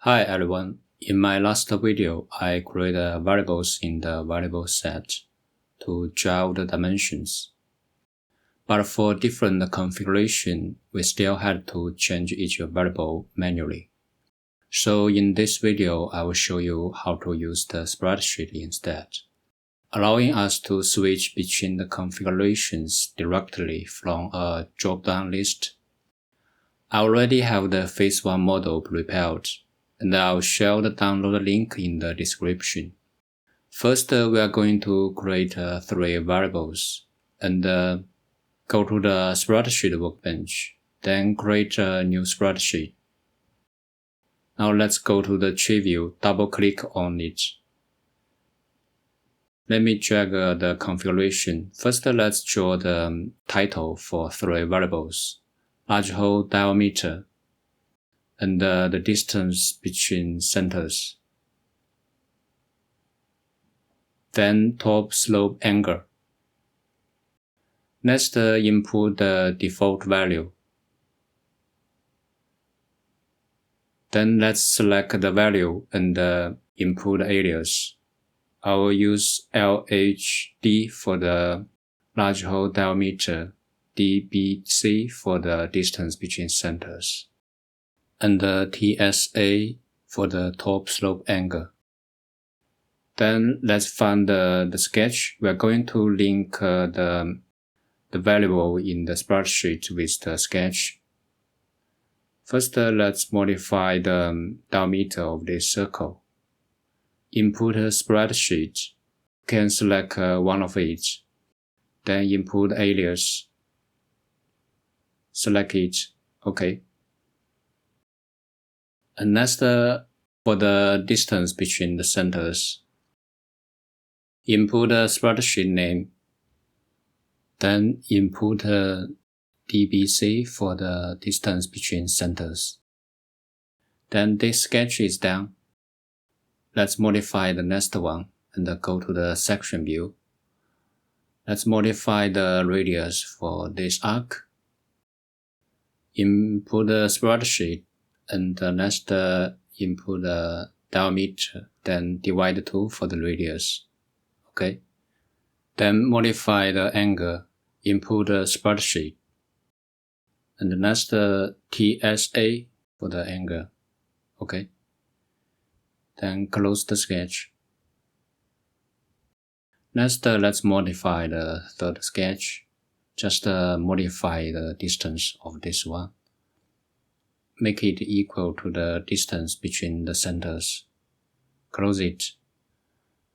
Hi everyone. In my last video, I created variables in the variable set to drive the dimensions. But for different configuration, we still had to change each variable manually. So in this video, I will show you how to use the spreadsheet instead, allowing us to switch between the configurations directly from a drop-down list. I already have the phase 1 model prepared, and I'll share the download link in the description. First, we are going to create 3 variables, and go to the spreadsheet workbench, then create a new spreadsheet. Now let's go to the tree view, double-click on it. Let me drag the configuration. First, let's draw the title for 3 variables, large hole diameter, and the distance between centers. Then top slope angle. Next, input the default value. Then let's select the value and input alias. I will use LHD for the large hole diameter, DBC for the distance between centers, and TSA for the top slope angle. Then let's find the sketch. We're going to link the variable in the spreadsheet with the sketch. First, let's modify the diameter of this circle. Input a spreadsheet. You can select one of each. Then input alias. Select it. OK. And next, for the distance between the centers, input a spreadsheet name. Then input DBC for the distance between centers. Then this sketch is done. Let's modify the next one and go to the section view. Let's modify the radius for this arc. Input the spreadsheet and next input the diameter, then divide 2 for the radius. OK. Then modify the angle. Input the spreadsheet. And next TSA for the angle. OK. Then close the sketch. Next, let's modify the third sketch. Just modify the distance of this one. Make it equal to the distance between the centers. Close it.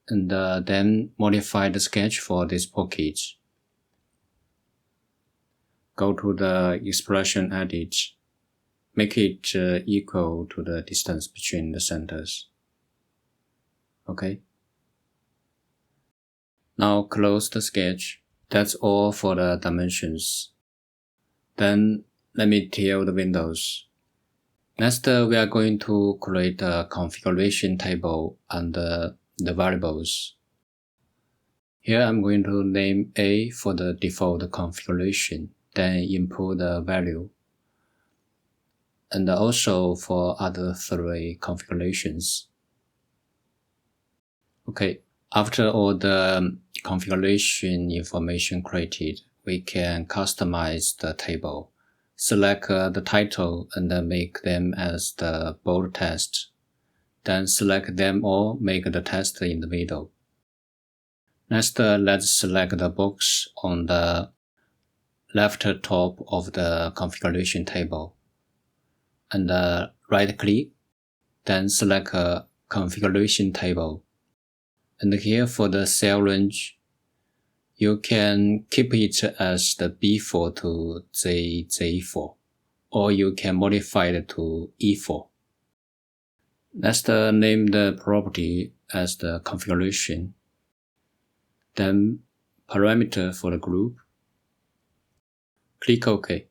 And then modify the sketch for this pocket. Go to the expression edit. Make it equal to the distance between the centers. OK. Now close the sketch. That's all for the dimensions. Then let me tilt the windows. Next, we are going to create a configuration table under the variables. Here I'm going to name A for the default configuration, then input the value. And also for other 3 configurations. OK, after all the configuration information created, we can customize the table. Select the title and make them as the bold text. Then select them all, make the text in the middle. Next, let's select the box on the left top of the configuration table. And right-click, then select a configuration table. And here for the cell range, you can keep it as the B4 to Z4, or you can modify it to E4. Let's name the property as the configuration. Then parameter for the group. Click OK.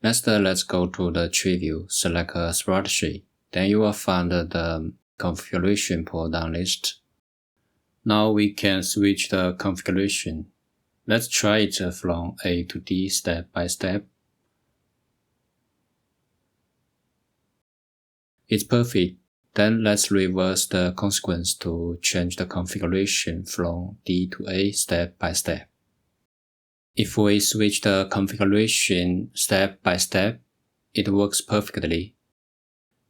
Next, let's go to the tree view, select a spreadsheet. Then you will find the configuration pull-down list. Now we can switch the configuration. Let's try it from A to D step by step. It's perfect. Then let's reverse the consequence to change the configuration from D to A step by step. If we switch the configuration step by step, it works perfectly.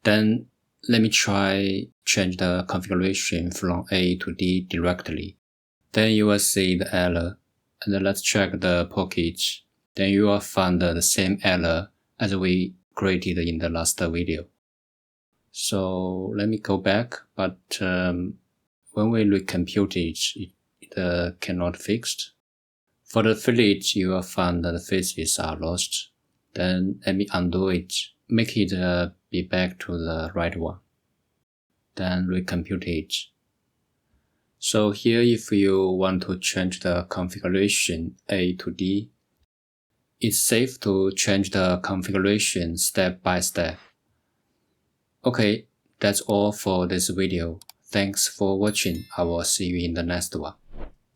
Then let me try change the configuration from A to D directly. Then you will see the error. And let's check the pocket. Then you will find the same error as we created in the last video. So let me go back, but when we recompute it cannot fixed. For the fillet, you will find that the faces are lost. Then let me undo it, make it be back to the right one. Then recompute it. So here, if you want to change the configuration A to D, it's safe to change the configuration step by step. Okay, that's all for this video. Thanks for watching. I will see you in the next one.